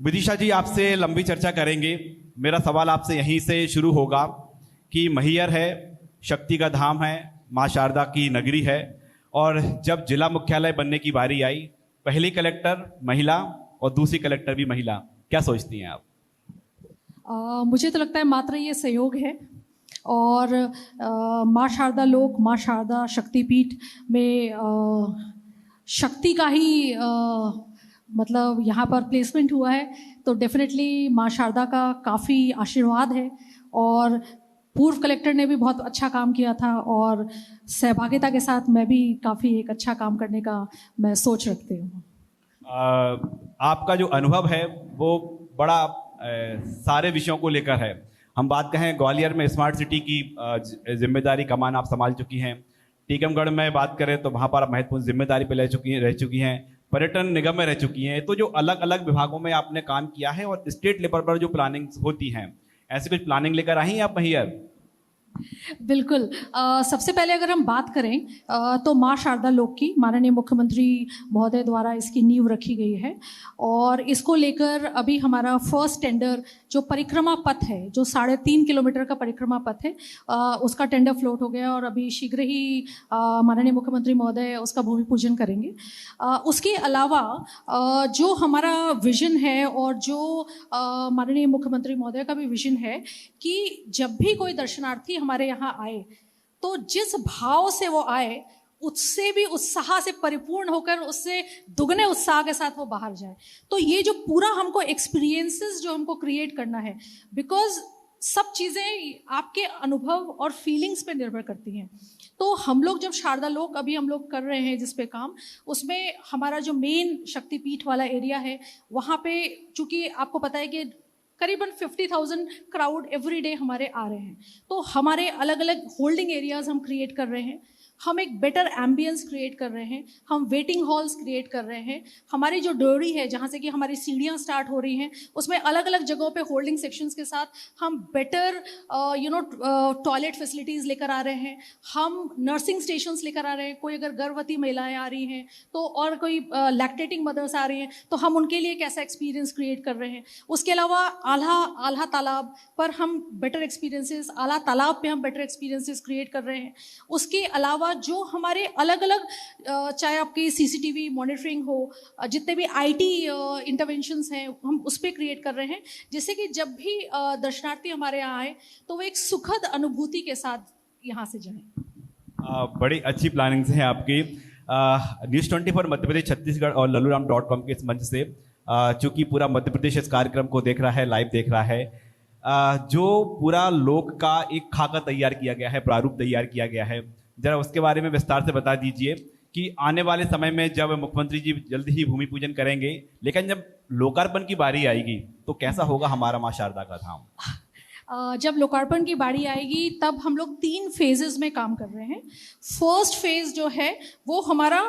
विदिशा जी, आपसे लंबी चर्चा करेंगे। मेरा सवाल आपसे यहीं से शुरू होगा कि मैहर है, शक्ति का धाम है, माँ शारदा की नगरी है, और जब जिला मुख्यालय बनने की बारी आई, पहली कलेक्टर महिला और दूसरी कलेक्टर भी महिला, क्या सोचती हैं आप? मुझे तो लगता है मात्र ये संयोग है। और माँ शारदा लोक, माँ शारदा शक्तिपीठ में शक्ति का ही मतलब यहाँ पर प्लेसमेंट हुआ है, तो डेफिनेटली माँ शारदा का काफ़ी आशीर्वाद है। और पूर्व कलेक्टर ने भी बहुत अच्छा काम किया था, और सहभागिता के साथ मैं भी काफ़ी एक अच्छा काम करने का मैं सोच रखती हूँ। आपका जो अनुभव है वो बड़ा सारे विषयों को लेकर है। हम बात कहें, ग्वालियर में स्मार्ट सिटी की जिम्मेदारी कमान आप संभाल चुकी हैं। टीकमगढ़ में बात करें तो वहाँ पर आप महत्वपूर्ण जिम्मेदारी पे रह चुकी हैं। पर्यटन निगम में रह चुकी हैं। तो जो अलग अलग विभागों में आपने काम किया है और स्टेट लेवल पर जो प्लानिंग होती हैं, ऐसी कुछ प्लानिंग लेकर आई हैं आप मैहर? बिल्कुल। सबसे पहले अगर हम बात करें तो माँ शारदा लोक की माननीय मुख्यमंत्री महोदय द्वारा इसकी नींव रखी गई है, और इसको लेकर अभी हमारा फर्स्ट टेंडर जो परिक्रमा पथ है, जो 3.5 किलोमीटर का परिक्रमा पथ है, उसका टेंडर फ्लोट हो गया और अभी शीघ्र ही माननीय मुख्यमंत्री महोदय उसका भूमि पूजन करेंगे। उसके अलावा जो हमारा विजन है और जो माननीय मुख्यमंत्री महोदय का भी विजन है कि जब भी कोई दर्शनार्थी हमारे यहाँ आए तो जिस भाव से वो आए उससे भी उत्साह से परिपूर्ण होकर उससे दुगने उत्साह के साथ वो बाहर जाए। तो ये जो पूरा हमको एक्सपीरियंसेस जो हमको क्रिएट करना है, बिकॉज सब चीज़ें आपके अनुभव और फीलिंग्स पे निर्भर करती हैं। तो हम लोग जब शारदा लोक अभी हम लोग कर रहे हैं जिस पे काम, उसमें हमारा जो मेन शक्तिपीठ वाला एरिया है, वहाँ पे चूंकि आपको पता है कि करीबन 50,000 क्राउड एवरी डे हमारे आ रहे हैं, तो हमारे अलग अलग होल्डिंग एरियाज हम क्रिएट कर रहे हैं। हम एक बेटर एम्बियंस क्रिएट कर रहे हैं, हम वेटिंग हॉल्स क्रिएट कर रहे हैं। हमारी जो डोरी है जहाँ से कि हमारी सीढ़ियाँ स्टार्ट हो रही हैं, उसमें अलग अलग जगहों पे होल्डिंग सेक्शंस के साथ हम बेटर टॉयलेट फैसिलिटीज़ लेकर आ रहे हैं। हम नर्सिंग स्टेशंस लेकर आ रहे हैं। कोई अगर गर्भवती महिलाएं आ रही हैं तो, और कोई लैक्टेटिंग मदर्स आ रही हैं तो हम उनके लिए कैसा एक्सपीरियंस क्रिएट कर रहे हैं। उसके अलावा आल्हा तालाब पर हम बेटर एक्सपीरियंसेस, आल्हा तालाब पे हम बेटर एक्सपीरियंसेस क्रिएट कर रहे हैं। उसके अलावा जो हमारे अलग अलग चाहे आपकी सीसीटीवी मॉनिटरिंग हो, जितने भी आईटी इंटरवेंशंस हैं, हम उस पर क्रिएट कर रहे हैं, जिससे कि जब भी दर्शनार्थी हमारे यहाँ आए तो वो एक सुखद अनुभूति के साथ यहाँ से जाएं। बड़ी अच्छी प्लानिंग्स हैं आपकी। न्यूज़ 24 मध्य प्रदेश, छत्तीसगढ़ और लल्लूराम.com के इस मंच से चूंकि पूरा मध्य प्रदेश इस कार्यक्रम को देख रहा है, लाइव देख रहा है, जो पूरा लोक का एक खाका तैयार किया गया है, प्रारूप तैयार किया गया है, जरा उसके बारे में विस्तार से बता दीजिए कि आने वाले समय में जब मुख्यमंत्री जी जल्द ही भूमि पूजन करेंगे, लेकिन जब लोकार्पण की बारी आएगी तो कैसा होगा हमारा माँ शारदा का धाम? जब लोकार्पण की बारी आएगी तब हम लोग 3 फेजेस में काम कर रहे हैं। फर्स्ट फेज जो है वो हमारा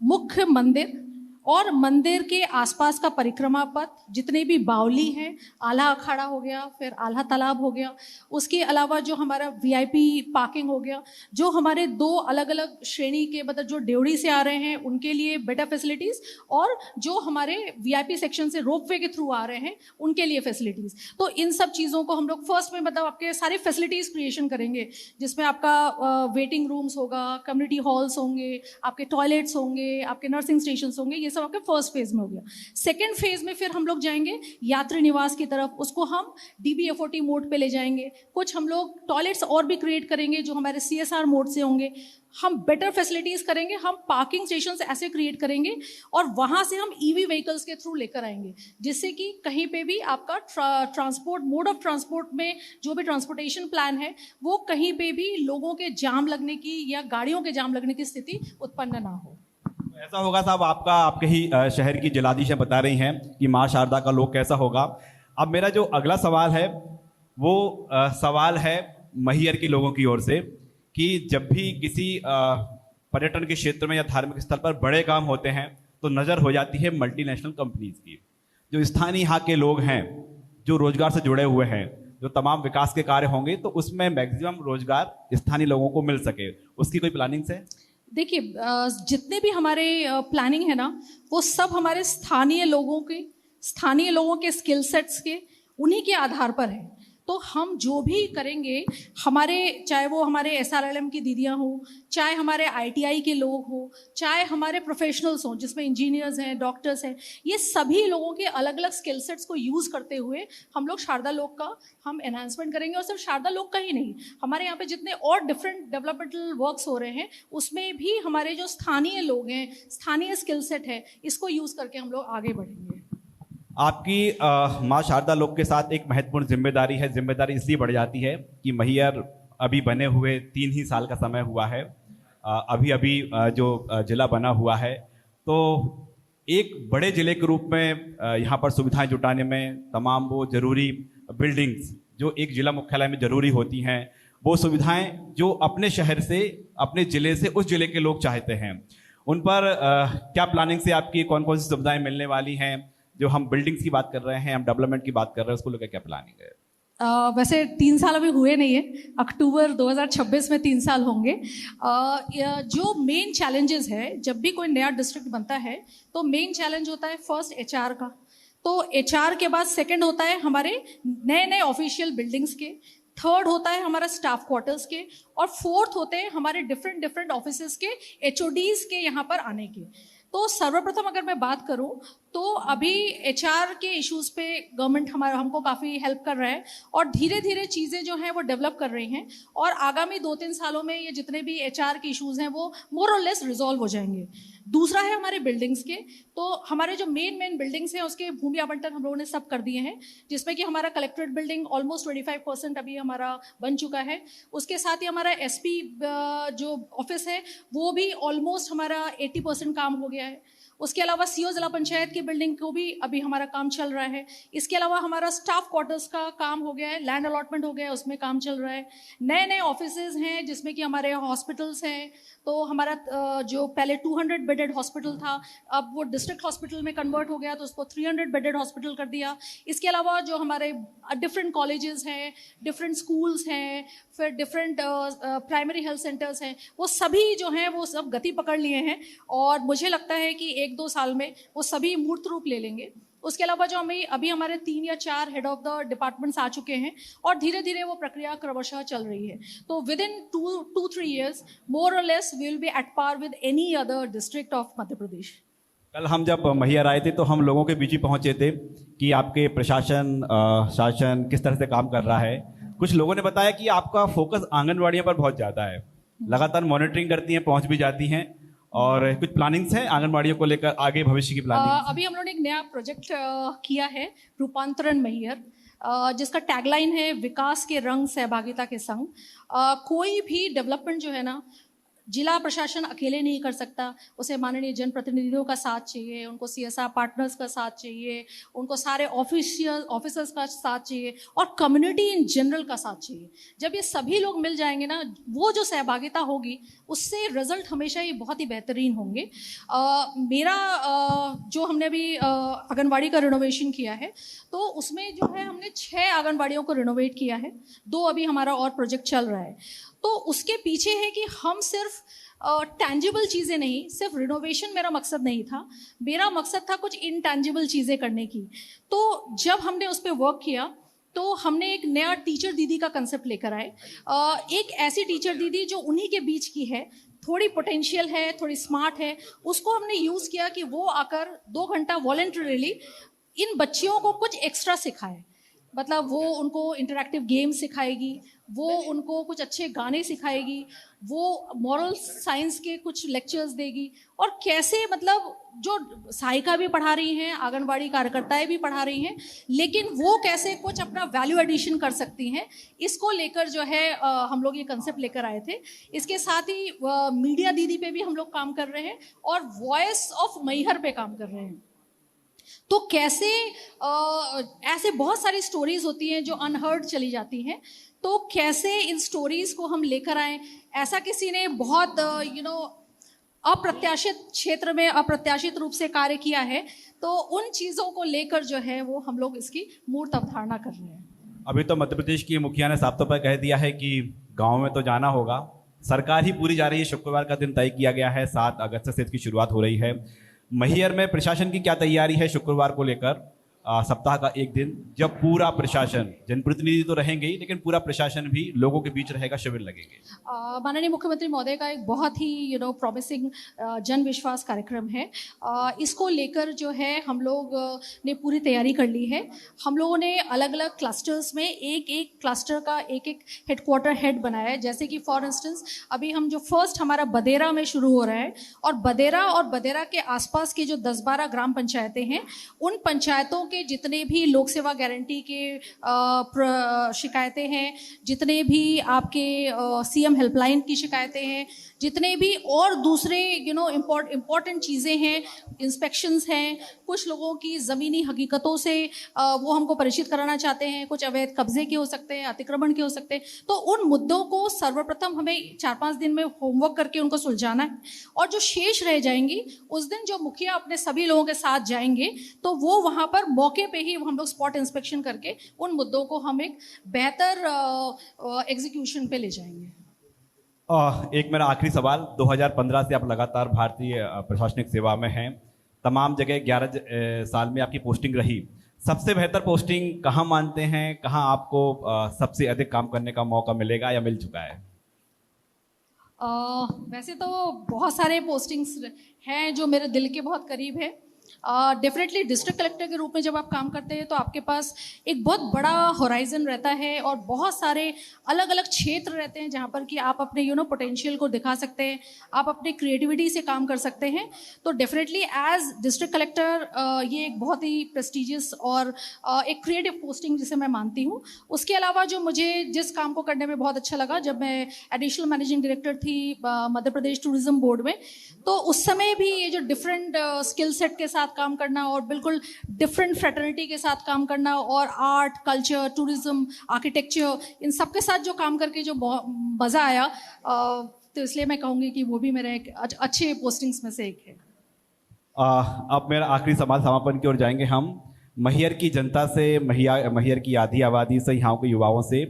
मुख्य मंदिर और मंदिर के आसपास का परिक्रमा पथ, जितने भी बावली हैं, आल्हा अखाड़ा हो गया, फिर आल्हा तालाब हो गया, उसके अलावा जो हमारा वीआईपी पार्किंग हो गया, जो हमारे 2 अलग अलग श्रेणी के मतलब जो ड्योढ़ी से आ रहे हैं उनके लिए बेटर फैसिलिटीज़, और जो हमारे वीआईपी सेक्शन से रोपवे के थ्रू आ रहे हैं उनके लिए फैसिलिटीज़। तो इन सब चीज़ों को हम लोग फर्स्ट में मतलब आपके सारे फैसिलिटीज़ क्रिएशन करेंगे, जिसमें आपका वेटिंग रूम्स होगा, कम्युनिटी हॉल्स होंगे, आपके टॉयलेट्स होंगे, आपके नर्सिंग स्टेशन होंगे। ये सब आपके फर्स्ट फेज में हो गया। सेकेंड फेज में फिर हम लोग जाएंगे यात्री निवास की तरफ, उसको हम डीबीएफओटी मोड पे ले जाएंगे। कुछ हम लोग टॉयलेट्स और भी क्रिएट करेंगे जो हमारे सीएसआर मोड से होंगे। हम बेटर फैसिलिटीज करेंगे, हम पार्किंग स्टेशंस ऐसे क्रिएट करेंगे और वहां से हम ईवी व्हीकल्स के थ्रू लेकर आएंगे, जिससे कि कहीं पे भी आपका ट्रांसपोर्ट मोड ऑफ ट्रांसपोर्ट में जो भी ट्रांसपोर्टेशन प्लान है वो कहीं पे भी लोगों के जाम लगने की या गाड़ियों के जाम लगने की स्थिति उत्पन्न ना हो। ऐसा होगा साहब, आपके ही शहर की जिलाधीशें बता रही हैं कि माँ शारदा का लोक कैसा होगा। अब मेरा जो अगला सवाल है वो सवाल है मैहर के लोगों की ओर से कि जब भी किसी पर्यटन के क्षेत्र में या धार्मिक स्थल पर बड़े काम होते हैं तो नज़र हो जाती है मल्टीनेशनल कंपनीज की। जो स्थानीय यहाँ के लोग हैं, जो रोजगार से जुड़े हुए हैं, जो तमाम विकास के कार्य होंगे तो उसमें मैक्सिमम रोजगार स्थानीय लोगों को मिल सके, उसकी कोई प्लानिंग्स है? देखिए, जितने भी हमारे प्लानिंग है ना, वो सब हमारे स्थानीय लोगों के स्थानीय लोगों के स्किल सेट्स के, उन्हीं के आधार पर है। तो हम जो भी करेंगे, हमारे चाहे वो हमारे एसआरएलएम की दीदियां हो, चाहे हमारे आईटीआई के लोग हो, चाहे हमारे प्रोफेशनल्स हों जिसमें इंजीनियर्स हैं, डॉक्टर्स हैं, ये सभी लोगों के अलग अलग स्किल सेट्स को यूज़ करते हुए हम लोग शारदा लोक का हम एनहांसमेंट करेंगे। और सिर्फ शारदा लोक का ही नहीं, हमारे यहाँ पे जितने और डिफरेंट डेवलपमेंटल वर्क्स हो रहे हैं उसमें भी हमारे जो स्थानीय लोग हैं, स्थानीय स्किल सेट है, इसको यूज़ करके हम लोग आगे बढ़ेंगे। आपकी माँ शारदा लोक के साथ एक महत्वपूर्ण जिम्मेदारी है। जिम्मेदारी इसलिए बढ़ जाती है कि मैहर अभी बने हुए 3 ही साल का समय हुआ है। अभी अभी जो जिला बना हुआ है, तो एक बड़े जिले के रूप में यहाँ पर सुविधाएं जुटाने में तमाम वो जरूरी बिल्डिंग्स जो एक जिला मुख्यालय में जरूरी होती हैं, वो सुविधाएं जो अपने शहर से, अपने जिले से उस जिले के लोग चाहते हैं, उन पर क्या प्लानिंग से आपकी कौन कौन सी सुविधाएं मिलने वाली हैं? जो हम बिल्डिंग्स की बात कर रहे हैं, हम डेवलपमेंट की बात कर रहे हैं, उसको लेकर क्या प्लानिंग है? वैसे 3 साल अभी हुए नहीं है, अक्टूबर 2026 में 3 साल होंगे। जो मेन चैलेंजेस है, जब भी कोई नया डिस्ट्रिक्ट बनता है तो मेन चैलेंज होता है फर्स्ट एचआर का, तो एचआर के बाद सेकंड होता है हमारे नए नए ऑफिशियल बिल्डिंग्स के, थर्ड होता है हमारा स्टाफ क्वार्टर्स के, और फोर्थ होते हैं हमारे डिफरेंट ऑफिसेस के एचओडीज के यहाँ पर आने के। तो सर्वप्रथम अगर मैं बात करूं तो अभी एचआर के इश्यूज पे गवर्नमेंट हमको काफ़ी हेल्प कर रहा है और धीरे धीरे चीज़ें जो हैं वो डेवलप कर रही हैं, और आगामी 2-3 सालों में ये जितने भी एचआर के इश्यूज हैं वो मोर और लेस रिजॉल्व हो जाएंगे। दूसरा है हमारे बिल्डिंग्स के, तो हमारे जो मेन बिल्डिंग्स हैं उसके भूमि आवंटन हम लोगों ने सब कर दिए हैं, जिसमें कि हमारा कलेक्ट्रेट बिल्डिंग ऑलमोस्ट 25% अभी हमारा बन चुका है। उसके साथ ही हमारा एसपी जो ऑफिस है वो भी ऑलमोस्ट हमारा 80% काम हो गया है। उसके अलावा सीओ जिला पंचायत की बिल्डिंग को भी अभी हमारा काम चल रहा है। इसके अलावा हमारा स्टाफ क्वार्टर्स का काम हो गया है, लैंड अलॉटमेंट हो गया है, उसमें काम चल रहा है। नए ऑफिसेज हैं जिसमें कि हमारे हॉस्पिटल्स हैं, तो हमारा जो पहले 200 बेडेड हॉस्पिटल था अब वो डिस्ट्रिक्ट हॉस्पिटल में कन्वर्ट हो गया, तो उसको 300 बेडेड हॉस्पिटल कर दिया। इसके अलावा जो हमारे डिफरेंट कॉलेजेस हैं, डिफरेंट स्कूल्स हैं, फिर डिफरेंट प्राइमरी हेल्थ सेंटर्स हैं, वो सभी जो हैं वो सब गति पकड़ लिए हैं और मुझे लगता है कि 1-2 साल में वो सभी मूर्त रूप ले लेंगे। उसके अलावा जो हमें अभी हमारे 3 या 4 हेड ऑफ द डिपार्टमेंट्स आ चुके हैं और धीरे धीरे वो प्रक्रिया क्रमशः चल रही है। तो विद इन 2-3 ईयर्स मोर और less we will be at par with any other district of Madhya Pradesh. कल हम जब मैहर आए थे तो हम लोगों के बीच ही पहुंचे थे कि आपके प्रशासन शासन किस तरह से काम कर रहा है। कुछ लोगों ने बताया कि आपका फोकस आंगनवाड़ियों पर बहुत ज़्यादा है, लगातार मॉनिटरिंग करती हैं, पहुंच भी जाती हैं, और कुछ प्लानिंग्स हैं आंगनवाड़ियों को लेकर आगे भविष्य की प्लानिंग? अभी हम लोगों ने एक नया प्रोजेक्ट किया है, रूपांतरण मैहर, जिसका टैगलाइन है विकास के रंग सहभागिता के संग। कोई भी डेवलपमेंट जो है ना, जिला प्रशासन अकेले नहीं कर सकता, उसे माननीय जनप्रतिनिधियों का साथ चाहिए, उनको सीएसआर पार्टनर्स का साथ चाहिए, उनको सारे ऑफिसर्स का साथ चाहिए और कम्युनिटी इन जनरल का साथ चाहिए। जब ये सभी लोग मिल जाएंगे ना, वो जो सहभागिता होगी उससे रिजल्ट हमेशा ही बहुत ही बेहतरीन होंगे। मेरा जो हमने अभी आंगनवाड़ी का रिनोवेशन किया है, तो उसमें जो है हमने 6 आंगनवाड़ियों को रिनोवेट किया है, 2 अभी हमारा और प्रोजेक्ट चल रहा है। तो उसके पीछे है कि हम सिर्फ टैंजिबल चीज़ें नहीं, सिर्फ रिनोवेशन मेरा मकसद नहीं था, मेरा मकसद था कुछ इनटैंजिबल चीज़ें करने की। तो जब हमने उस पर वर्क किया तो हमने एक नया टीचर दीदी का कंसेप्ट लेकर आए। एक ऐसी टीचर दीदी जो उन्हीं के बीच की है, थोड़ी पोटेंशियल है, थोड़ी स्मार्ट है, उसको हमने यूज़ किया कि वो आकर 2 घंटा वॉलंटरीली इन बच्चियों को कुछ एक्स्ट्रा सिखाए। मतलब वो उनको इंटरैक्टिव गेम सिखाएगी, वो उनको कुछ अच्छे गाने सिखाएगी, वो मॉरल साइंस के कुछ लेक्चर्स देगी, और कैसे मतलब जो सहायिका भी पढ़ा रही हैं, आंगनवाड़ी कार्यकर्ताएं भी पढ़ा रही हैं, लेकिन वो कैसे कुछ अपना वैल्यू एडिशन कर सकती हैं, इसको लेकर जो है हम लोग ये कंसेप्ट लेकर आए थे। इसके साथ ही मीडिया दीदी पे भी हम लोग काम कर रहे हैं और वॉइस ऑफ मैहर पे काम कर रहे हैं। तो कैसे ऐसे बहुत सारी स्टोरीज होती हैं जो अनहर्ड चली जाती हैं, तो कैसे इन स्टोरीज को हम लेकर आएं। ऐसा किसी ने बहुत अप्रत्याशित क्षेत्र में अप्रत्याशित रूप से कार्य किया है, तो उन चीज़ों को लेकर जो है वो हम लोग इसकी मूर्त अवधारणा कर रहे हैं। अभी तो मध्य प्रदेश की मुखिया ने साफ तौर पर कह दिया है कि गाँव में तो जाना होगा, सरकार ही पूरी जा रही है। शुक्रवार का दिन तय किया गया है, 7 अगस्त से इसकी शुरुआत हो रही है। मैहर में प्रशासन की क्या तैयारी है शुक्रवार को लेकर, सप्ताह का एक दिन जब पूरा प्रशासन, जनप्रतिनिधि तो रहेंगे ही लेकिन पूरा प्रशासन भी लोगों के बीच रहेगा, शिविर लगेंगे? माननीय मुख्यमंत्री महोदय का एक बहुत ही प्रॉमिसिंग जन विश्वास कार्यक्रम है। इसको लेकर जो है हम लोग ने पूरी तैयारी कर ली है। हम लोगों ने अलग अलग क्लस्टर्स में एक एक क्लस्टर का एक एक हेडक्वार्टर हेड बनाया है। जैसे कि फॉर इंस्टेंस अभी हम जो फर्स्ट हमारा बदेरा में शुरू हो रहा है, और बदेरा के आसपास की जो 10-12 ग्राम पंचायतें हैं, उन पंचायतों के जितने भी लोक सेवा गारंटी के शिकायतें हैं, जितने भी आपके सीएम हेल्पलाइन की शिकायतें हैं, जितने भी और दूसरे इम्पोर्टेंट चीज़ें हैं, इंस्पेक्शंस हैं, कुछ लोगों की ज़मीनी हकीकतों से वो हमको परिचित कराना चाहते हैं, कुछ अवैध कब्जे के हो सकते हैं, अतिक्रमण के हो सकते हैं। तो उन मुद्दों को सर्वप्रथम हमें 4-5 दिन में होमवर्क करके उनको सुलझाना है, और जो शेष रह जाएंगी उस दिन जो मुखिया अपने सभी लोगों के साथ जाएंगे तो वो वहाँ पर मौके पे ही हम लोग स्पॉट इंस्पेक्शन करके उन मुद्दों को हम एक बेहतर एग्जीक्यूशन पे ले जाएंगे। एक मेरा आखिरी सवाल, 2015 से आप लगातार भारतीय प्रशासनिक सेवा में हैं, तमाम जगह 11 साल में आपकी पोस्टिंग रही। सबसे बेहतर पोस्टिंग कहाँ मानते हैं, कहाँ आपको सबसे अधिक काम करने का मौका मिलेगा या मिल चुका है? वैसे तो बहुत सारे पोस्टिंग्स हैं जो मेरे दिल के बहुत करीब है। डेफिनेटली डिस्ट्रिक्ट कलेक्टर के रूप में जब आप काम करते हैं तो आपके पास एक बहुत बड़ा होराइजन रहता है और बहुत सारे अलग अलग क्षेत्र रहते हैं जहाँ पर कि आप अपने पोटेंशियल को दिखा सकते हैं, आप अपने क्रिएटिविटी से काम कर सकते हैं। तो डेफिनेटली एज डिस्ट्रिक्ट कलेक्टर ये एक बहुत ही प्रेस्टिजियस और एक क्रिएटिव पोस्टिंग जिसे मैं मानती हूँ। उसके अलावा जो मुझे जिस काम को करने में बहुत अच्छा लगा, जब मैं एडिशनल मैनेजिंग डायरेक्टर थी मध्य प्रदेश टूरिज्म बोर्ड में, तो उस समय भी ये जो डिफरेंट स्किल सेट के साथ काम करना और बिल्कुल डिफरेंट फ्रेटर्निटी के साथ काम करना और आर्ट, कल्चर, टूरिज्म, आर्किटेक्चर, इन सब के साथ जो काम करके जो मज़ा आया, तो इसलिए मैं कहूँगी कि वो भी मेरा एक अच्छे पोस्टिंग्स में से एक है। अब मेरा आखिरी सवाल, समापन की ओर जाएंगे हम। मैहर की जनता से, मैहर की आधी आबादी से, यहाँ के युवाओं से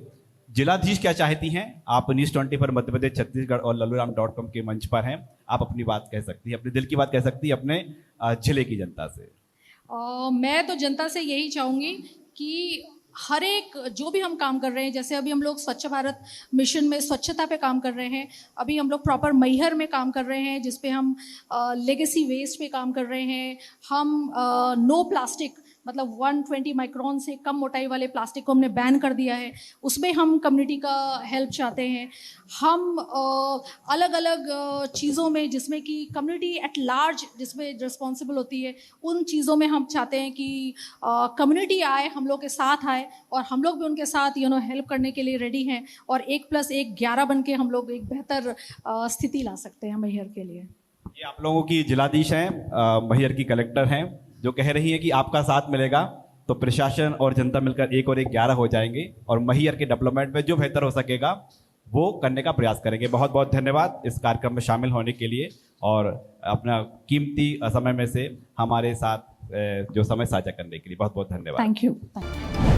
जिलाधीश क्या चाहती हैं? आप न्यूज़ 20 पर मध्य प्रदेश, छत्तीसगढ़ और लल्लूराम.com के मंच पर हैं, आप अपनी बात कह सकती हैं, अपने दिल की बात कह सकती हैं अपने जिले की जनता से। मैं तो जनता से यही चाहूँगी कि हर एक जो भी हम काम कर रहे हैं, जैसे अभी हम लोग स्वच्छ भारत मिशन में स्वच्छता पे काम कर रहे हैं, अभी हम लोग प्रॉपर मैहर में काम कर रहे हैं जिसपे हम लेगेसी वेस्ट पे काम कर रहे हैं, हम नो प्लास्टिक मतलब 120 माइक्रोन से कम मोटाई वाले प्लास्टिक को हमने बैन कर दिया है, उसमें हम कम्युनिटी का हेल्प चाहते हैं। हम अलग अलग चीज़ों में जिसमें कि कम्युनिटी एट लार्ज जिसमें रिस्पॉन्सिबल होती है, उन चीज़ों में हम चाहते हैं कि कम्युनिटी आए, हम लोग के साथ आए और हम लोग भी उनके साथ हेल्प करने के लिए रेडी हैं, और 1+1 11 बन के हम लोग एक बेहतर स्थिति ला सकते हैं मैहर के लिए। ये आप लोगों की जिलाधीश हैं, मैहर की कलेक्टर हैं, जो कह रही है कि आपका साथ मिलेगा तो प्रशासन और जनता मिलकर 1 और 1 11 हो जाएंगे और मैहर के डेवलपमेंट में जो बेहतर हो सकेगा वो करने का प्रयास करेंगे। बहुत बहुत धन्यवाद इस कार्यक्रम में शामिल होने के लिए और अपना कीमती समय में से हमारे साथ जो समय साझा करने के लिए बहुत बहुत धन्यवाद। Thank you.